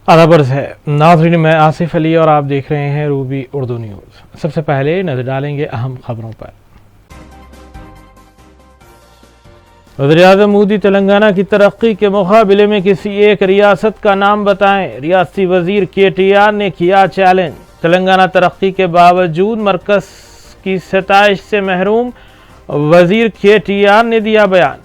आदाब है नाज़रीन, मैं आसिफ अली और आप देख रहे हैं रूबी उर्दू न्यूज़। सबसे पहले नजर डालेंगे अहम खबरों पर। वज़ीर-ए-आज़म मोदी तेलंगाना की तरक्की के मुकाबले में किसी एक रियासत का नाम बताएं। रियासती वजीर KTR ने किया चैलेंज। तेलंगाना तरक्की के बावजूद मरकज की सताइश से महरूम, वजीर KTR ने दिया बयान।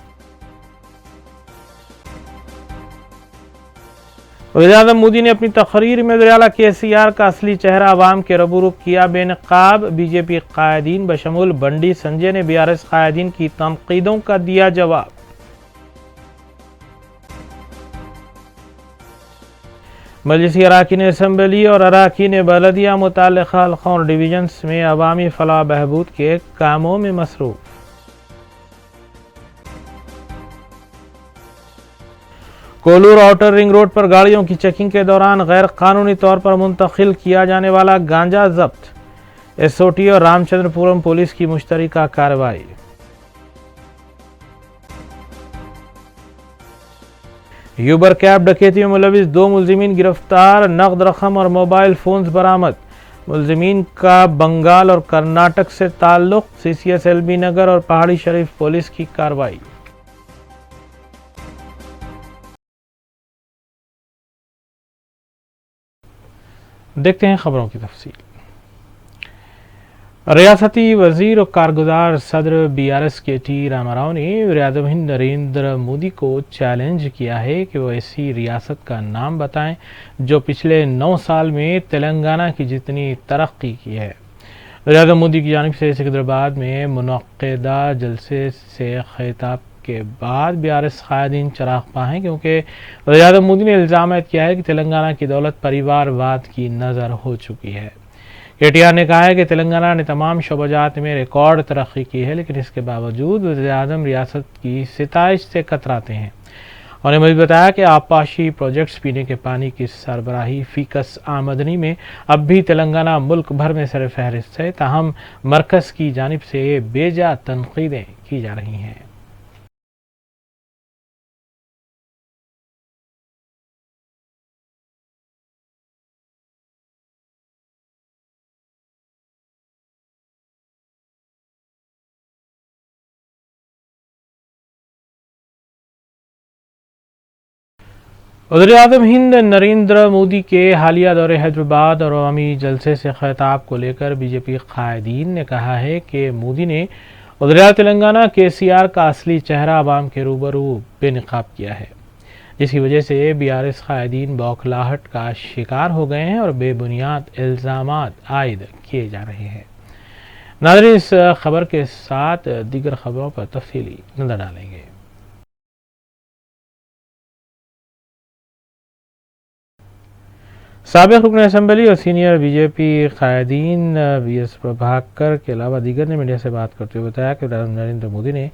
वज़ीर-ए-आज़म मोदी ने अपनी तकरीर में वज़ीर-ए-आला KCR का असली चेहरा अवाम के रूबरू किया बेनकाब। BJP कायदीन बशमूल बंडी संजय ने BRS कायदीन की तनकीदों का दिया जवाब। मजलिसी अराकीन असम्बली और अराकीन बलदिया मुताल्लिक़ा हल्क़ों और डिवीजन्स में अवामी फलाह बहबूद के कामों में मसरूफ़। कोलूर आउटर रिंग रोड पर गाड़ियों की चेकिंग के दौरान गैर कानूनी तौर पर मुंतकिल किया जाने वाला गांजा जब्त। SOT और रामचंद्रपुरम पुलिस की मुश्तरका कार्रवाई। यूबर कैब डकैती में मुलविस 2 मुलजिमीन गिरफ्तार। नकद रकम और मोबाइल फोन्स बरामद। मुलजिमीन का बंगाल और कर्नाटक से ताल्लुक। CCS LB नगर और पहाड़ी शरीफ पुलिस की कार्रवाई। देखते हैं खबरों की तफसील। रियासती वजीर और कारगुजार सदर BRS KT रामाराव ने वज़ीर-ए-आज़म हिंद नरेंद्र मोदी को चैलेंज किया है कि वो ऐसी रियासत का नाम बताएं जो पिछले 9 साल में तेलंगाना की जितनी तरक्की की है। वज़ीर-ए-आज़म मोदी की जानिब से सिकंदराबाद में मुनक्किदा जलसे से खिताब के बाद BRS कायदीन चराग़ हैं, क्योंकि वज़ीर-ए-आज़म मोदी ने इल्ज़ाम किया है कि तेलंगाना की दौलत परिवारवाद की नज़र हो चुकी है। KTR ने कहा है कि तेलंगाना ने तमाम शोबाजात में रिकॉर्ड तरक्की की है, लेकिन इसके बावजूद वज़ीर-ए-आज़म रियासत की सताइश से कतराते हैं। उन्होंने मज़ीद बताया कि आबपाशी प्रोजेक्ट्स, पीने के पानी की सरबराही, फीकस आमदनी में अब भी तेलंगाना मुल्क भर में सर फहरिस्त है। ताहम मरकज़ की जानिब से बेजा तनकीदें की जा रही हैं। वज़ीर-ए-आज़म हिंद नरेंद्र मोदी के हालिया दौरे हैदराबाद और अवामी जलसे से खिताब को लेकर BJP कायदीन ने कहा है कि मोदी ने वज़ीर तेलंगाना KCR का असली चेहरा अवाम के रूबरू बेनकाब किया है, जिसकी वजह से BRS कायदीन बौखलाहट का शिकार हो गए हैं और बेबुनियाद इल्ज़ामात आयद किए जा रहे हैं। नाज़रीन, इस खबर के साथ दीगर खबरों पर तफसीली नजर डालेंगे। साबिक़ रुकन असम्बली और सीनियर BJP कायदीन VS प्रभाकर के अलावा दीगर ने मीडिया से बात करते हुए बताया कि नरेंद्र मोदी ने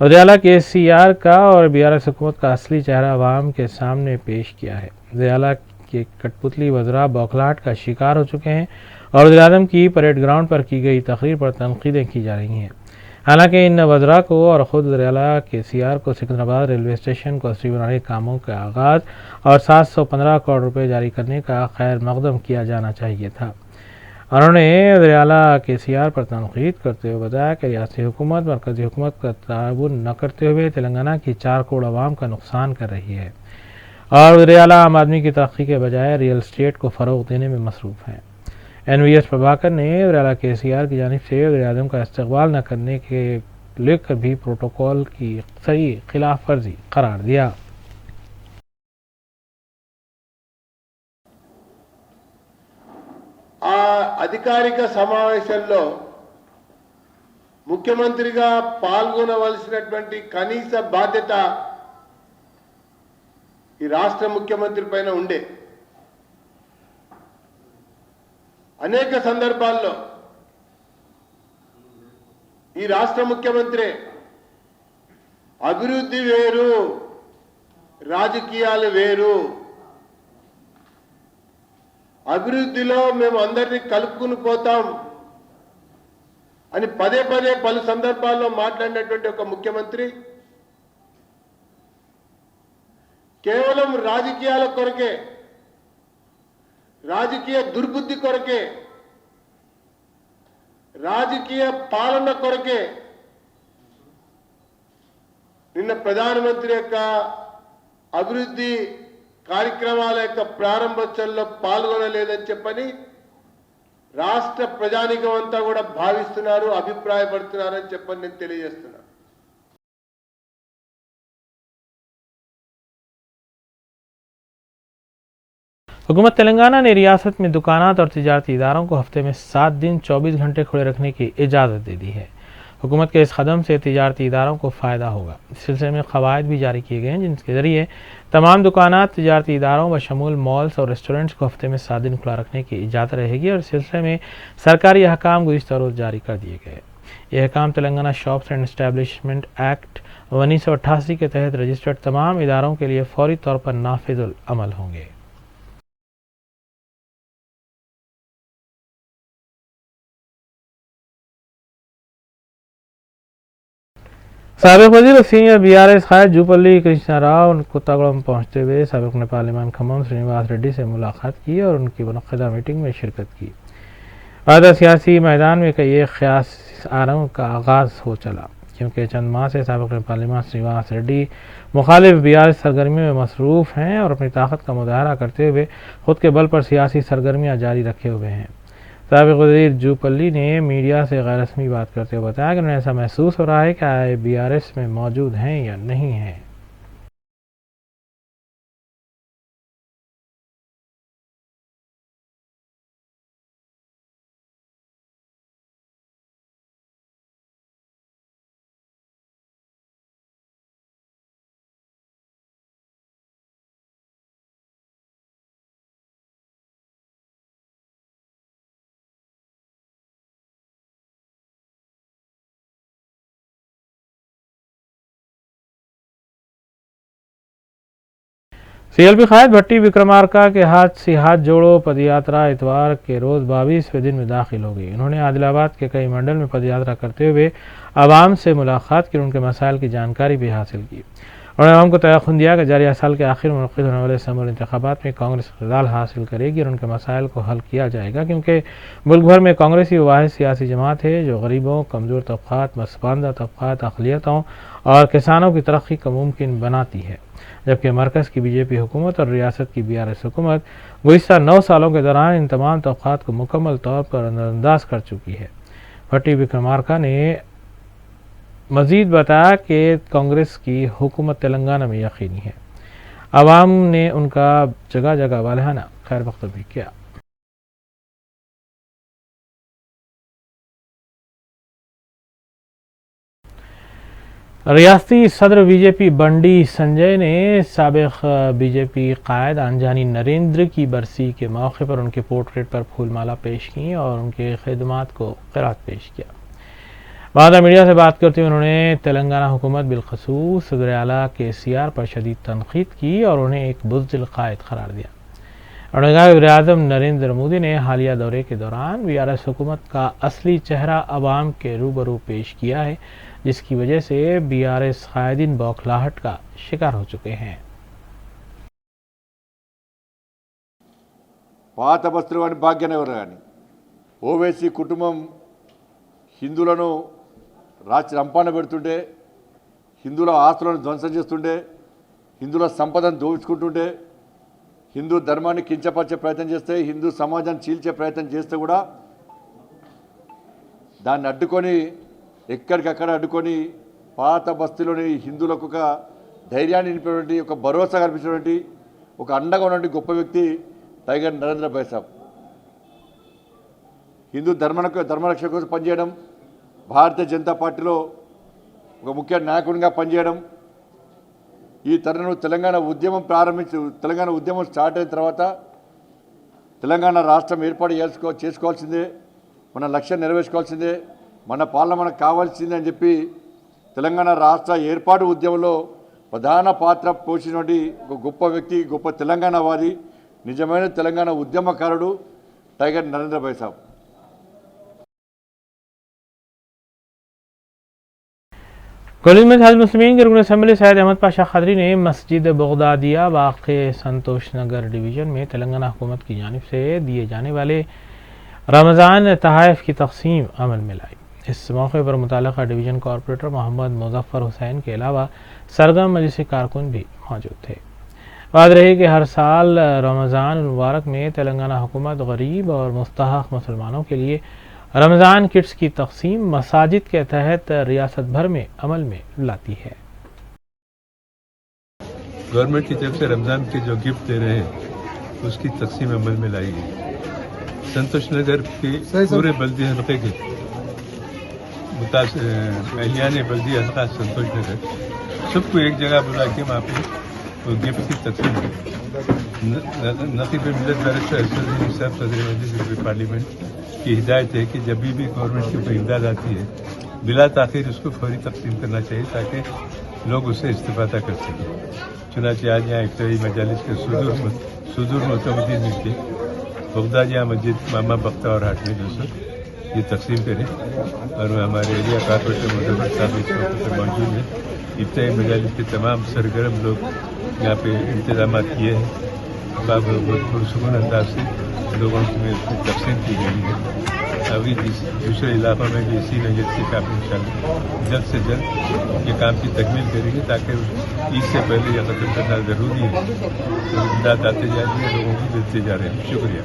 वज़ीर-ए-आला KCR का और BRS हुकूमत का असली चेहरा अवाम के सामने पेश किया है। वज़ीर-ए-आला के कठपुतली वज़रा बौखलाहट का शिकार हो चुके हैं और वज़ीर-ए-आज़म की परेड ग्राउंड पर की गई तकरीर पर तनकीदें की जा रही हैं। हालांकि इन वज़रा को और ख़ुद वज़ीर-ए-आला KCR को सिकंदराबाद रेलवे स्टेशन को असली बनाने के कामों का आगाज़ और 715 करोड़ रुपए जारी करने का खैर मकदम किया जाना चाहिए था। उन्होंने वज़ीर-ए-आला KCR पर तनकीद करते हुए बताया कि रियासती हुकूमत मरकज़ी हुकूमत का ताउन न करते हुए तेलंगाना की 4 करोड़ आवाम का नुकसान कर रही है और वज़ीर-ए-आला आम आदमी की तरक्की के बजाय रियल स्टेट को फ़रोग़ देने में मसरूफ़ हैं। NVS प्रभाकर ने वज़ीर-ए-आला KCR की जानिब से वज़ीर-ए-आज़म का इस्तक़बाल न करने के लेकर भी प्रोटोकॉल की सही खिलाफ वर्जी करार दिया। అధికారిక సమావేశంలో ముఖ్యమంత్రిగా పాల్గొనవలసినటువంటి కనీస బాధ్యత ఈ రాష్ట్ర ముఖ్యమంత్రి పైన ఉండే అనేక సందర్భాల్లో ఈ రాష్ట్ర ముఖ్యమంత్రి అభివృద్ధి వేరు రాజకీయాలు వేరు, అభివృద్ధిలో మేము అందరినీ కలుపుకుని పోతాం అని పదే పదే పలు సందర్భాల్లో మాట్లాడినటువంటి ఒక ముఖ్యమంత్రి కేవలం రాజకీయాల కొరకే రాజకీయ దుర్బుద్ధి కొరకే, రాజకీయ పాలన కొరకే నిన్న ప్రధానమంత్రి యొక్క అభివృద్ధి కార్యక్రమాల యొక్క ప్రారంభోత్సవంలో పాల్గొనలేదని చెప్పని రాష్ట్ర ప్రజానికం అంతా కూడా భావిస్తున్నారు, అభిప్రాయపడుతున్నారని చెప్పని నేను తెలియజేస్తున్నా. हुकूमत तेलंगाना ने रियासत में दुकानात और तिजारती इदारों को हफ्ते में 7 दिन 24 घंटे खुले रखने की इजाज़त दे दी है। हुकूमत के इस कदम से तिजारती इदारों को फ़ायदा होगा। इस सिलसिले में कवायद भी जारी किए गए हैं, जिनके ज़रिए तमाम दुकानात, तिजारती इदारों बशमूल मॉल्स और रेस्टोरेंट्स को हफ्ते में 7 दिन खुला रखने की इजाज़त रहेगी और इस सिलसिले में सरकारी अहकाम गुज़िश्ता रोज़ जारी कर दिए गए। ये अहकाम Telangana shops and establishment act 1988 के तहत रजिस्टर्ड तमाम इदारों के लिए फौरी तौर पर नाफिजुल अमल होंगे। साबिक वजीर और सीनियर बीआरएस कायद जूपल्ली कृष्णा राव कोत्तागुड़म पहुंचते हुए साबिक ने पार्लिमान खम्मम श्रीनिवास रेड्डी से मुलाकात की और उनकी मुनक्किदा मीटिंग में शिरकत की। बाद सियासी मैदान में कई एक ख़ास आरंभ का आगाज़ हो चला, क्योंकि चंद माह से साबिक ने पार्लिमान श्रीनिवास रेड्डी मुखालिफ बीआरएस सरगर्मियों में मसरूफ़ हैं और अपनी ताकत का मुजाहरा करते हुए खुद के बल पर सियासी सरगर्मियाँ जारी रखे हुए हैं। साबिक वज़ीर जूपल्ली ने मीडिया से गैर रस्मी बात करते हुए बताया कि उन्हें ऐसा महसूस हो रहा है कि बीआरएस में मौजूद हैं या नहीं हैं। सीएलपी कायद भट्टी विक्रमार्का के हाथ से हाथ जोड़ो पदयात्रा इतवार के रोज़ 22वें दिन में दाखिल हो गई। उन्होंने आदिलाबाद के कई मंडल में पदयात्रा करते हुए आवाम से मुलाकात की और उनके मसाइल की जानकारी भी हासिल की। उन्होंने आवाम को तयक़ुन दिया कि जारी साल के आखिर में मुनक़िद होने वाले समूल इंतख़ाबात में कांग्रेस इक़्तिदार हासिल करेगी और उनके मसाइल को हल किया जाएगा, क्योंकि मुल्क भर में कांग्रेस ही वाहिद सियासी जमात है जो गरीबों, कमज़ोर तबक़ात, मसबानदा तबक़ात, अक़लियतों और किसानों की तरक्की को मुमकिन बनाती है, जबकि मरकज़ की बीजेपी हुकूमत और रियासत की बीआरएस हुकूमत गुज़िश्ता 9 सालों के दौरान इन तमाम तबक़ात को मुकम्मल तौर पर नज़रअंदाज कर चुकी है। भट्टी विक्रमार्का ने मज़ीद बताया कि कांग्रेस की हुकूमत तेलंगाना में यकीनी है। आवाम ने उनका जगह जगह वालहाना खैर मक़दम भी किया। रियासती सदर बीजेपी बंडी संजय ने साबिक बीजेपी कायद अनजानी नरेंद्र की बरसी के मौके पर उनके पोर्ट्रेट पर फूलमाला पेश की और उनके खिदमात को क़िरात पेश किया। बाद मीडिया से बात करते हुए उन्होंने तेलंगाना हुकूमत बिलखसूस सदर आला केसीआर पर शदीद तनकीद की और उन्हें एक बुज़दिल कायद करार दिया। उन्होंने कहा कि वज़ीर-ए-आज़म नरेंद्र मोदी ने हालिया दौरे के दौरान बीआरएस हुकूमत का असली चेहरा अवाम के रूबरू पेश किया है, जिसकी वजह से बीआरएस कायदीन बौखलाहट का शिकार हो चुके हैं। పాత బస్తీలు కానీ భాగ్యనగర్ కానీ ఓవైసీ కుటుంబం హిందువులను రంపాన పెడుతుంటే, హిందువుల ఆస్తులను ధ్వంసం చేస్తుంటే, హిందువుల సంపదను దోచుకుంటుంటే, హిందూ ధర్మాన్ని కించపరిచే ప్రయత్నం చేస్తే, హిందూ సమాజాన్ని చీల్చే ప్రయత్నం చేస్తే కూడా దాన్ని అడ్డుకొని ఎక్కడికక్కడ అడ్డుకొని పాత బస్తీలోని హిందువులకు ఒక ధైర్యాన్ని నింపేటువంటి, ఒక భరోసా కల్పించినటువంటి, ఒక అండగా ఉన్నటువంటి గొప్ప వ్యక్తి టైగర్ నరేంద్ర భాయ్ సాబ్. హిందూ ధర్మరక్షణ కోసం పనిచేయడం, భారతీయ జనతా పార్టీలో ఒక ముఖ్య నాయకుడిగా పనిచేయడం, ఈ తరుణంలో తెలంగాణ ఉద్యమం స్టార్ట్ అయిన తర్వాత తెలంగాణ రాష్ట్రం ఏర్పాటు చేసుకోవాల్సిందే, మన లక్ష్యం నెరవేర్చుకోవాల్సిందే, మన పాలన మనకు కావాల్సిందే అని చెప్పి తెలంగాణ రాష్ట్ర ఏర్పాటు ఉద్యమంలో ప్రధాన పాత్ర పోషించినటువంటి ఒక గొప్ప వ్యక్తి, గొప్ప తెలంగాణవాది, నిజమైన తెలంగాణ ఉద్యమకారుడు టైగర్ నరేంద్ర భాయ్ సాబ్. कॉलेज में हज़रत मुस्लिमीन के रुकन असम्बली सैयद अहमद पाशा खदरी ने मस्जिद बगदादिया वाक़े संतोष नगर डिवीज़न में तेलंगाना हुकूमत की जानिब से दिए जाने वाले रमज़ान तोहफ़ की तकसीम अमल में लाई। इस मौके पर मुतल्लिक़ा डिवीज़न कॉरपोरेटर मोहम्मद मुज़फ़्फ़र हुसैन के अलावा सरगर्म मजलिसी कारकुन भी मौजूद थे। बात रही कि हर साल रमज़ान मुबारक में तेलंगाना हुकूमत गरीब और मुस्तहक़ मुसलमानों के लिए रमज़ान किट्स की तकसीम मसाजिद के तहत रियासत भर में अमल में लाती है। गवर्नमेंट की तरफ से रमज़ान के जो गिफ्ट दे रहे हैं उसकी तकसीम अमल में लाई गई। संतोष नगर के पूरे बल्दी हल्के के अहलियान बल्दी हल्का संतोष नगर सबको एक जगह बुला के वहाँ पे वो गिफ्ट की तकसीम नकीब मिलत बैरिस्टर असदुद्दीन साहब सदर मजलिस पार्लियामेंट की हिदायत है कि जब भी गवर्नमेंट की कोई इमदाद आती है बिला ताखिर उसको फौरी तकसीम करना चाहिए ताकि लोग उससे इस्तेफादा कर सकें। चुनाचे आज यहाँ इफ्तारी मजालिस के सुदूर मुतमदीन मिलके बगदादिया मस्जिद मामा बख्ता और हाट में जो सर ये तकसीम करें और हमारे एरिया कारपोरेटर मुजफ्फर साहब इस वक्त पर मौजूद है। इफ्तारी मजालिस के तमाम सरगर्म लोग यहाँ पे इंतजाम किए हैं। बहुत पुरसुकून अंदाज से लोगों में उसकी तकसीम की गई है। अभी दूसरे इलाकों में भी इसी नजर से काफ़ी इंशाल्लाह जल्द से जल्द ये काम की तकमील करेंगे ताकि ईद से पहले यह खत्म करना ज़रूरी है। तो इमदाद आते जा रही है, लोगों को देते जा रहे हैं। शुक्रिया।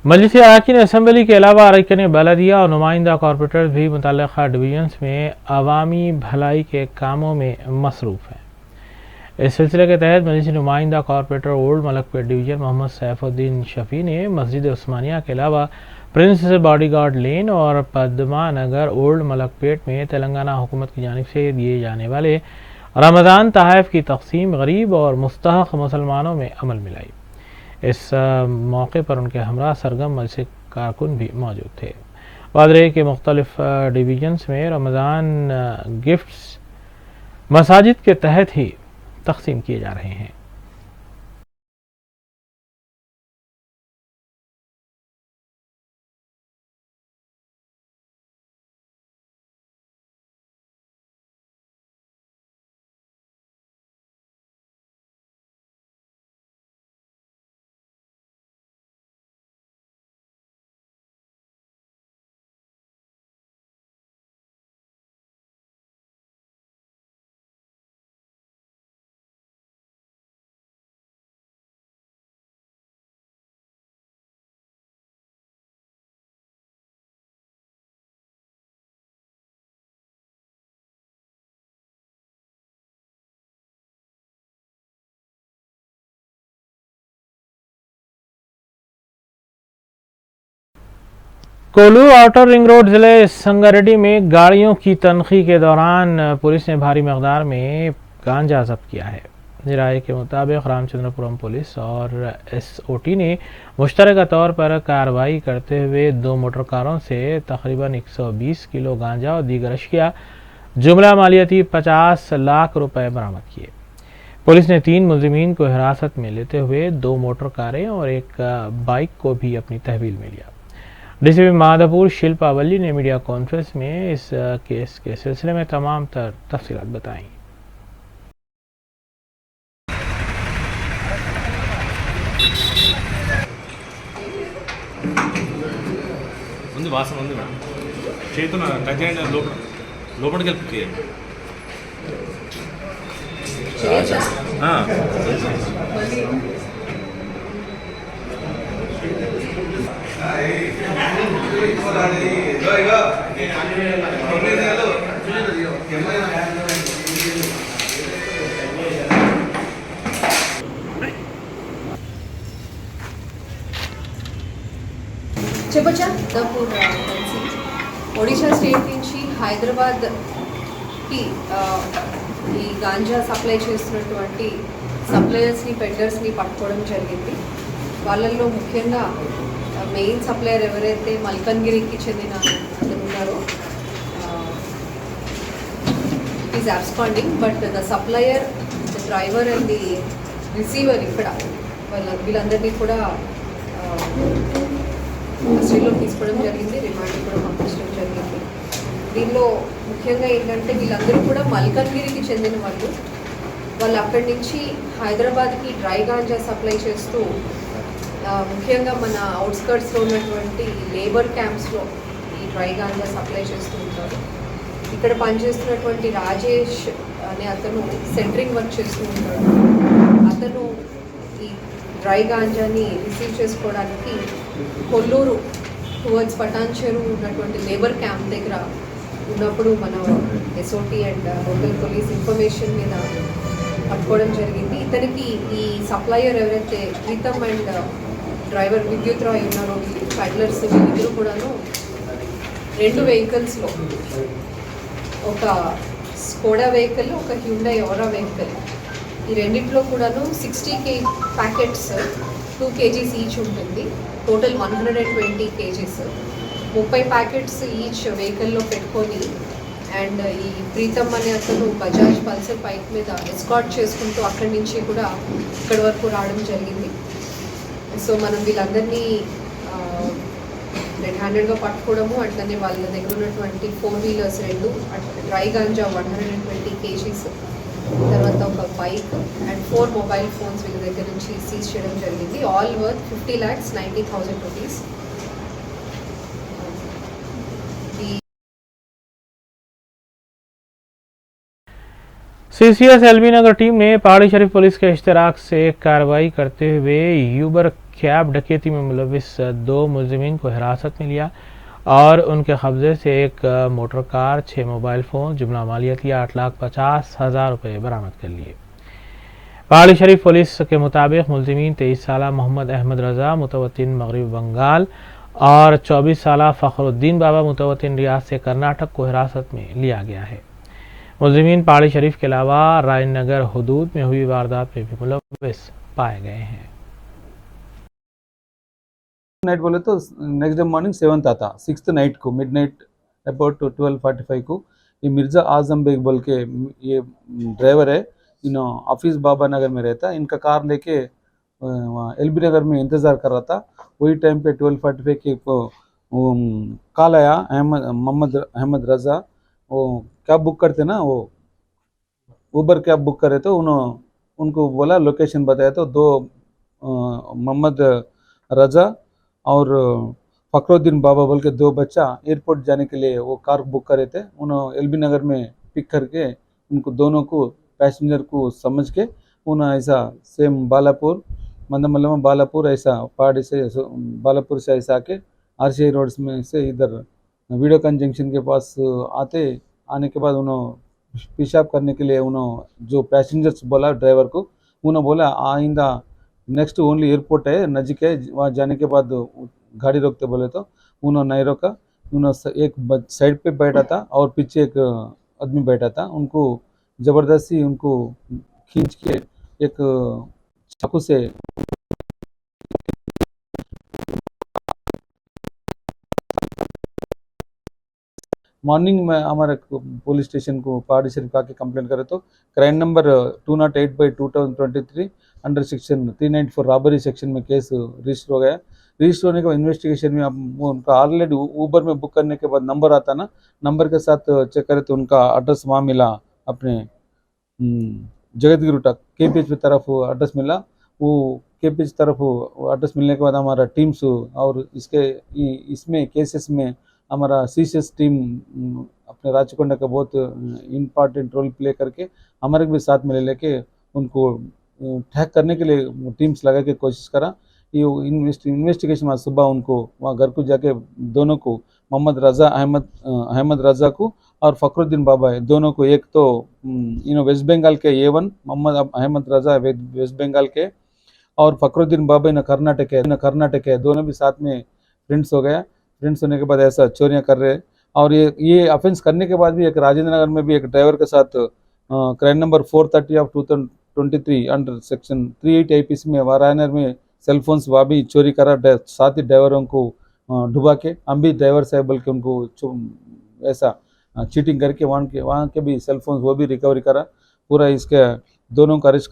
मजलिस अरकान असम्बली के अलावा अरकान बलदिया और नुमाइंदा कॉरपोरेटर भी मुतल्लिक़ा डिवीजन्स में अवामी भलाई के कामों में मसरूफ़ हैं। इस सिलसिले के तहत मजलिस नुमाइंदा corporator old Malakpet division Mohammed Saifuddin Shafi ने मस्जिद उस्मानिया के अलावा प्रिंस बॉडीगार्ड लेन और पद्मा नगर ओल्ड मलकपेट में तेलंगाना हुकूमत की जानिब से दिए जाने वाले रमज़ान तोहफ़ की तकसीम गरीब और मुस्तहक़ मुसलमानों में अमल में लाई। इस मौके पर उनके हमरा सरगर्म मजलिसी कारकुन भी मौजूद थे। बात रही कि मुख्तलिफ डिवीजन्स में रमज़ान गिफ्ट्स मसाजिद के तहत ही तकसीम किए जा रहे हैं। कोल्लू आउटर रिंग रोड जिले संगारेड्डी में गाड़ियों की तनखी के दौरान पुलिस ने भारी मकदार में गांजा जब्त किया है। ज़राए के मुताबिक रामचंद्रपुरम पुलिस और SOT ने मुश्तरका तौर पर कार्रवाई करते हुए 2 मोटर कारों से तकरीबन 120 किलो गांजा और दीगर अशिया जुमला मालियती 50 लाख रुपए बरामद किए। पुलिस ने 3 मुलजिमीन को हिरासत में लेते हुए 2 मोटर कारें और एक बाइक को भी अपनी तहवील में लिया। डीसीपी माधोपुर शिल्पा वल्ली ने मीडिया कॉन्फ्रेंस में इस केस के सिलसिले में तमाम तफसीलात बताई। వాసన ఉంది మేడం చేతున టచ్ చేయండి లోపలికి వెళ్ళిపోయాయి చెప్పచ్చా దపూర్ ఒడిశా స్టేట్ నుంచి హైదరాబాద్ కి ఈ గాంజా సప్లై చేస్తున్నటువంటి సప్లయర్స్ని పెడ్లర్స్ని పట్టుకోవడం జరిగింది. వాళ్ళల్లో ముఖ్యంగా మెయిన్ సప్లయర్ ఎవరైతే మల్కన్గిరికి చెందిన అతను ఉన్నారో is absconding, but the supplier, the driver and the receiver ఇక్కడ వీళ్ళందరినీ కూడా కస్టడీలో తీసుకోవడం జరిగింది, రిమాండ్ కూడా పంపించడం జరిగింది. దీనిలో ముఖ్యంగా ఏంటంటే వీళ్ళందరూ కూడా మల్కన్గిరికి చెందిన వాళ్ళు. వాళ్ళు అక్కడి నుంచి హైదరాబాద్కి డ్రై గాంజా సప్లై చేస్తూ ముఖ్యంగా మన అవుట్స్కర్ట్స్లో ఉన్నటువంటి లేబర్ క్యాంప్స్లో ఈ డ్రై గాంజా సప్లై చేస్తూ ఉంటారు. ఇక్కడ పనిచేస్తున్నటువంటి రాజేష్ అనే అతను సెంటరింగ్ వర్క్ చేస్తూ ఉంటాడు. అతను ఈ డ్రై గాంజాని రిసీవ్ చేసుకోవడానికి కొల్లూరు టువర్డ్స్ పటాన్ చెరువు ఉన్నటువంటి లేబర్ క్యాంప్ దగ్గర ఉన్నప్పుడు మన SOT and local police information మీద పట్టుకోవడం జరిగింది. ఇతనికి ఈ సప్లయర్ ఎవరైతే ప్రీతం అండ్ డ్రైవర్ విద్యుత్ రాయ్ ఉన్నారో పెడ్లర్స్ వీళ్ళిద్దరూ కూడాను 2 వెహికల్స్లో, ఒక స్కోడా వెహికల్, ఒక హ్యుండై ఓరా వెహికల్, ఈ రెండిట్లో కూడాను 60 ప్యాకెట్స్ 2 kgs ఈచ్ ఉంటుంది. టోటల్ 120 kgs, 30 ప్యాకెట్స్ ఈచ్ వెహికల్లో పెట్టుకొని అండ్ ఈ ప్రీతం అనే అతను బజాజ్ పల్సర్ బైక్ మీద ఎస్కార్ట్ చేసుకుంటూ అక్కడి నుంచి కూడా ఇక్కడి వరకు రావడం జరిగింది. సో మనం వీళ్ళందరినీ రెడ్ హ్యాండెడ్గా పట్టుకోవడము, అట్లనే వాళ్ళ దగ్గర ఉన్నటువంటి 4 వీలర్స్ 2, డ్రై గాంజా 120 kgs, తర్వాత ఒక బైక్ అండ్ 4 మొబైల్ ఫోన్స్ వీళ్ళ దగ్గర నుంచి సీజ్ చేయడం జరిగింది. All worth 50,90,000 rupees. CCS LB Nagar team ने पहाड़ी शरीफ पुलिस के इश्तराक से कार्रवाई करते हुए यूबर कैब डकैती में मुलविस 2 मुलजिमीन को हिरासत में लिया और उनके कब्जे से एक मोटर कार, 6 मोबाइल फ़ोन, जुमला मालियती 8,50,000 रुपये बरामद कर लिए। पहाड़ी शरीफ पुलिस के मुताबिक मुलजिमीन 23 साल मोहम्मद अहमद रज़ा मुतवत्तिन मगरबी बंगाल और 24 साल फ़खरुद्दीन बाबा मुतवत्तिन रियाद से कर्नाटक को हिरासत में लिया गया है। मुलजिमीन पहाड़ी शरीफ के अलावा रायनगर हुदूद में हुई वारदात में भी मुलव्विस पाए गए हैं। नाइट बोले तो नेक्स्ट डे मॉर्निंग 7th आता, 6th नाइट को मिडनाइट अबाउट 12:45 को ये मिर्ज़ा आजम बेग बोल के ये ड्राइवर है, इन ऑफिस बाबा नगर में रहता, इनका कार लेके एलबी नगर में इंतज़ार कर रहा था. वही टाइम पे 12:45 के कॉल आया, मोहम्मद अहमद रज़ा वो कैब बुक करते ना, वो ऊबर कैब बुक करे तो उनको बोला, लोकेशन बताया तो 2 मोहम्मद रज़ा और फ़खरुद्दीन बाबा बोल के 2 बच्चा एयरपोर्ट जाने के लिए वो कार बुक करे थे. उन्होंने एलबी नगर में पिक करके उनको दोनों को पैसेंजर को समझ के उन्होंने ऐसा सेम बालापुर मंदमल्लम बालापुर ऐसा पहाड़ी से बालापुर से ऐसा आके RCI रोड्स में से इधर वीडियोकॉन जंक्शन के पास आने के बाद उन्होंने पेशाब करने के लिए उन्होंने जो पैसेंजर्स बोला ड्राइवर को, उन्होंने बोला आइंदा नेक्स्ट ओनली एयरपोर्ट है नज़दीक है, वहाँ जाने के बाद गाड़ी रोकते बोले तो उन्होंने नहीं रोका. उन्होंने एक साइड पे बैठा था और पीछे एक आदमी बैठा था, उनको ज़बरदस्ती उनको खींच के एक चाकू से मॉर्निंग में हमारे पुलिस स्टेशन को पहाड़ी शरीफ आके कंप्लेंट करे तो crime number 208/2023 under section 394 robbery section में केस रजिस्टर हो गया. रजिस्टर होने के बाद इन्वेस्टिगेशन में उनका ऑलरेडी ऊबर में बुक करने के बाद नंबर आता ना, नंबर के साथ चेक करे तो उनका एड्रेस वहाँ मिला, अपने जगतगिरी तक KPH की तरफ एड्रेस मिला. वो KPH तरफ एड्रेस मिलने के बाद हमारा टीम्स और इसमें केसेस में हमारा CCS टीम अपने राचकोंडा का बहुत इम्पॉर्टेंट रोल प्ले करके हमारे भी साथ में लेके उनको ट्रैक करने के लिए टीम्स लगा के कोशिश करा. ये इन्वेस्टिगेशन में सुबह उनको वहाँ घर को जाके दोनों को मोहम्मद रज़ा अहमद रज़ा को और फ़खरुद्दीन बाबा है, दोनों को, एक तो वेस्ट बंगाल के A1 मोहम्मद अहमद रज़ा वेस्ट बंगाल के और फ़खरुद्दीन बाबा कर्नाटक है, दोनों भी साथ में फ्रेंड्स हो गया. फ्रेंड्स होने के बाद ऐसा चोरियां कर रहे हैं. और ये ऑफेंस करने के बाद भी एक राजेंद्र नगर में भी एक ड्राइवर के साथ crime number 430/2023 under section 380 IPC में वाराणसी में सेलफोन्स वहाँ भी चोरी करा, साथ ही ड्राइवरों को डुबा के हम भी ड्राइवर साहब बोल के उनको ऐसा चीटिंग करके वहाँ के भी सेलफोन्स वो भी रिकवरी करा. पूरा इसके दोनों को अरेस्ट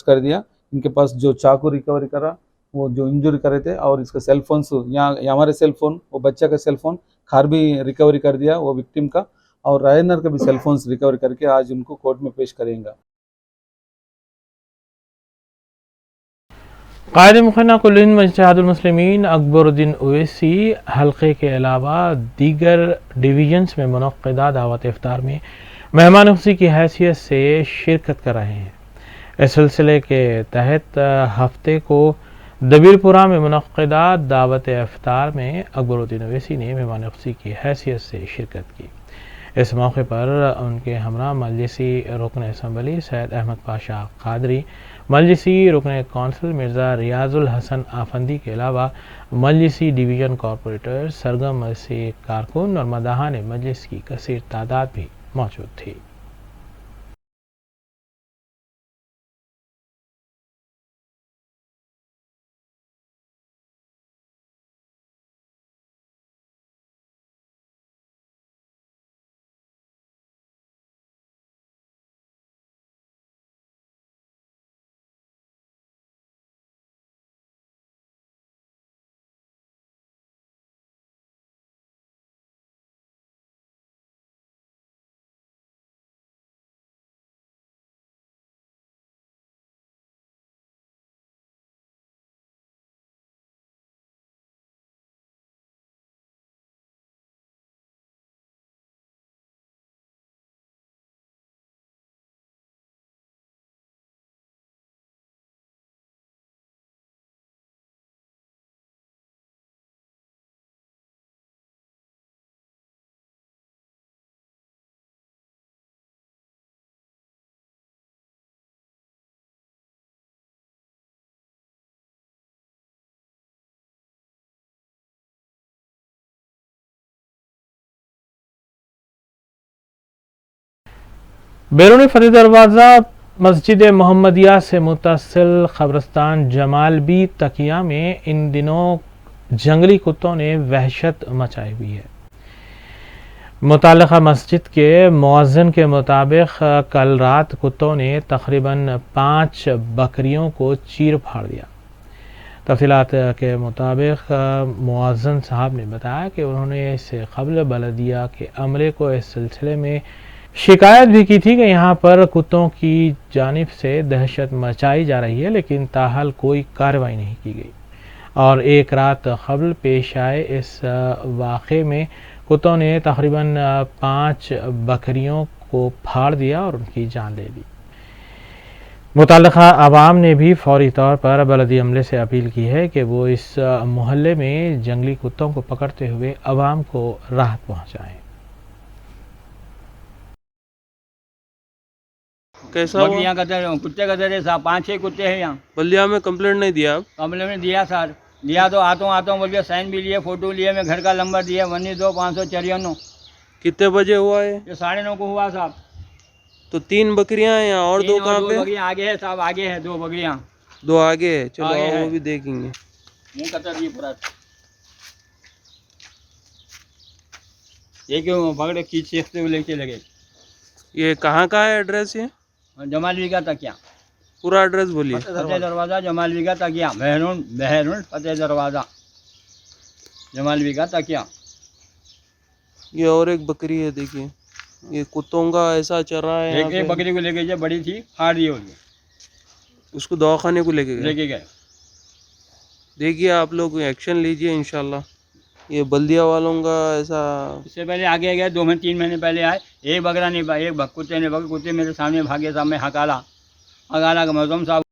कर दिया. इनके पास जो चाकू रिकवरी करा वो जो इंजरी करे थे, और इसका सेल फोन्स यहाँ हमारे सेल फोन, वो बच्चा का सेल फोन कार भी रिकवरी कर दिया वो विक्टिम का, और रायनर का भी सेल फोन्स रिकवर करके आज उनको कोर्ट में पेश करेंगे। कायद मुखन्ना कुल हिंद इत्तेहादुल मुस्लिमीन अकबरुद्दीन ओवैसी हल्के के अलावा दीगर डिवीजन्स में मुनक्किदा दावत इफ्तार में मेहमान खुशी की हैसियत से शिरकत कर रहे हैं। इस सिलसिले के तहत हफ्ते को दबीरपुरा में मुनक्किदा दावत इफ्तार में अकबरुद्दीन ओवैसी ने मेहमान खुशी की हैसियत से शिरकत की। इस मौके पर उनके हमरा मजलिसी रुकन असम्बली सैयद अहमद पाशा कादरी, मजलिसी रुकन कौंसिल मिर्ज़ा रियाजुल हसन आफंदी के अलावा मजलिसी डिवीज़न कॉरपोरेटर सरगम मजलिसी कारकुन और मदाहान मजलिस की कसीर तादाद भी मौजूद थी। बैरूनी फतेह दरवाज़ा मस्जिद मोहम्मदिया से मुत्तसिल क़ब्रिस्तान जमाल बी तकिया में इन दिनों जंगली कुत्तों ने वहशत मचाई हुई है। मुताल्लिक़ा मस्जिद के मुअज़्ज़िन के मुताबिक कल रात कुत्तों ने तकरीबन 5 बकरियों को चीर फाड़ दिया। तफ़सीलात के मुताबिक मुअज़्ज़िन साहब ने बताया कि उन्होंने इससे क़ब्ल बलदिया के अमले को इस सिलसिले में शिकायत भी की थी कि यहाँ पर कुत्तों की जानिब से दहशत मचाई जा रही है, लेकिन ताहाल कोई कार्रवाई नहीं की गई और एक रात क़ब्ल पेश आए इस वाक़े में कुत्तों ने तकरीबन 5 बकरियों को फाड़ दिया और उनकी जान ले ली। मुताल्लिक़ा आवाम ने भी फौरी तौर पर बलदी अमले से अपील की है कि वो इस मोहल्ले में जंगली कुत्तों को पकड़ते हुए आवाम को राहत पहुँचाएँ। कैसा यहाँ कुत्ते का दर है साहब, 5-6 कुत्ते हैं यहाँ। बल्दिया में कंप्लेंट नहीं दिया आप? कंप्लेंट में दिया सर, दिया तो आता हूँ बोलिए, साइन भी लिए, फोटो लिए, मैं घर का नंबर दिया 192594। कितने बजे हुआ है? ये 9:30 को हुआ साहब। तो 3 बकरियां हैं यहाँ और 2 कहाँ पे? बकरियाँ आगे है साहब, आगे है 2 बकरियाँ। 2 आगे है, चलो आगे आओ है। वो भी देखेंगे। मुँह कतर दिए पूरा, ये क्यों पकड़े खींचते हुए लेके लगे। ये कहाँ का है एड्रेस? ये जमालवी का तकिया, पूरा एड्रेस बोलिए। फतेह दरवाज़ा जमालवी का तकिया, बहरून फतेह दरवाज़ा जमालवी का तकिया। ये और एक बकरी है, देखिए ये कुत्तों का ऐसा चल रहा है। एक बकरी को लेके गए, बड़ी थी, फाड़ दी होगी, उसको दवाखाने को लेके गए। देखिए आप लोग एक्शन लीजिए इंशाल्लाह। ये बल्दिया वालों का ऐसा, इससे पहले आगे गए 2-3 महीने पहले आए, एक बकरा नहीं, एक कुत्ते ने पकड़, कुत्ते मेरे सामने भागे साहब, मैं हकाला का मौसम साहब।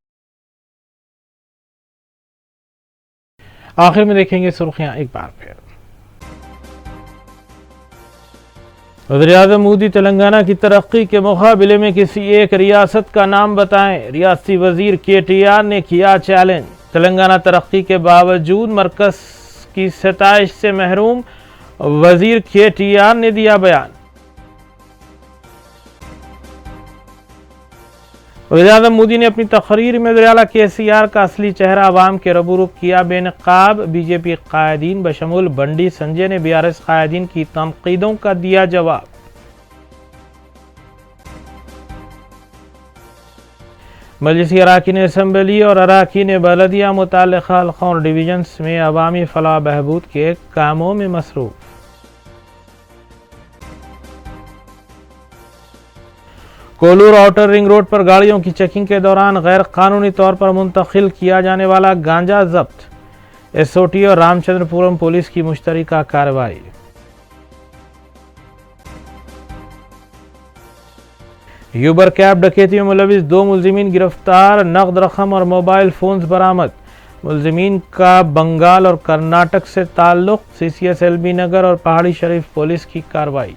आखिर में देखेंगे सुर्खियां एक बार फिर। वज़ीर-ए-आज़म मोदी तेलंगाना की तरक्की के मुकाबले में किसी एक रियासत का नाम बताएं। रियासती वजीर KTR ने किया चैलेंज। तेलंगाना तरक्की के बावजूद मरकज की सताइश से महरूम, वजीर KTR ने दिया बयान। वज़ीर-ए-आज़म मोदी ने अपनी तकरीर में वज़ीर-ए-आला KCR का असली चेहरा अवाम के रूबरू किया बेनकाब। BJP कायदीन बशमूल बंडी संजय ने BRS कायदीन की तनकीदों का दिया जवाब। मजलिसी अराकीन असम्बली और अराकीन बलदिया मुताल्लिक़ा हल्क़ों और डिवीजन्स में अवामी फलाह बहबूद के कामों में मसरूफ़। कोलूर आउटर रिंग रोड पर गाड़ियों की चेकिंग के दौरान गैर कानूनी तौर पर मुंतकिल किया जाने वाला गांजा जब्त। एसओटी और रामचंद्रपुरम पुलिस की मुश्तरका कार्रवाई। यूबर कैब डकैती में मुलविस 2 मुलजिमीन गिरफ्तार, नकद रकम और मोबाइल फोन्स बरामद। मुलजिमीन का बंगाल और कर्नाटक से ताल्लुक, सीसीएस एलबी नगर और पहाड़ी शरीफ पुलिस की कार्रवाई।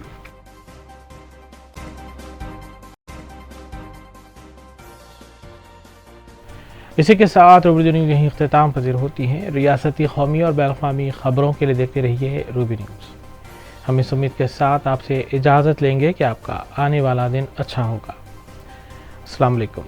इसी के साथ रूबी न्यूज़ यहीं इख्तिताम पजीर होती है। रियासती, कौमी और बैनुल-अक़वामी खबरों के लिए देखते रहिए रूबी न्यूज़। हम इस उम्मीद के साथ आपसे इजाज़त लेंगे कि आपका आने वाला दिन अच्छा होगा। अस्सलाम वालेकुम।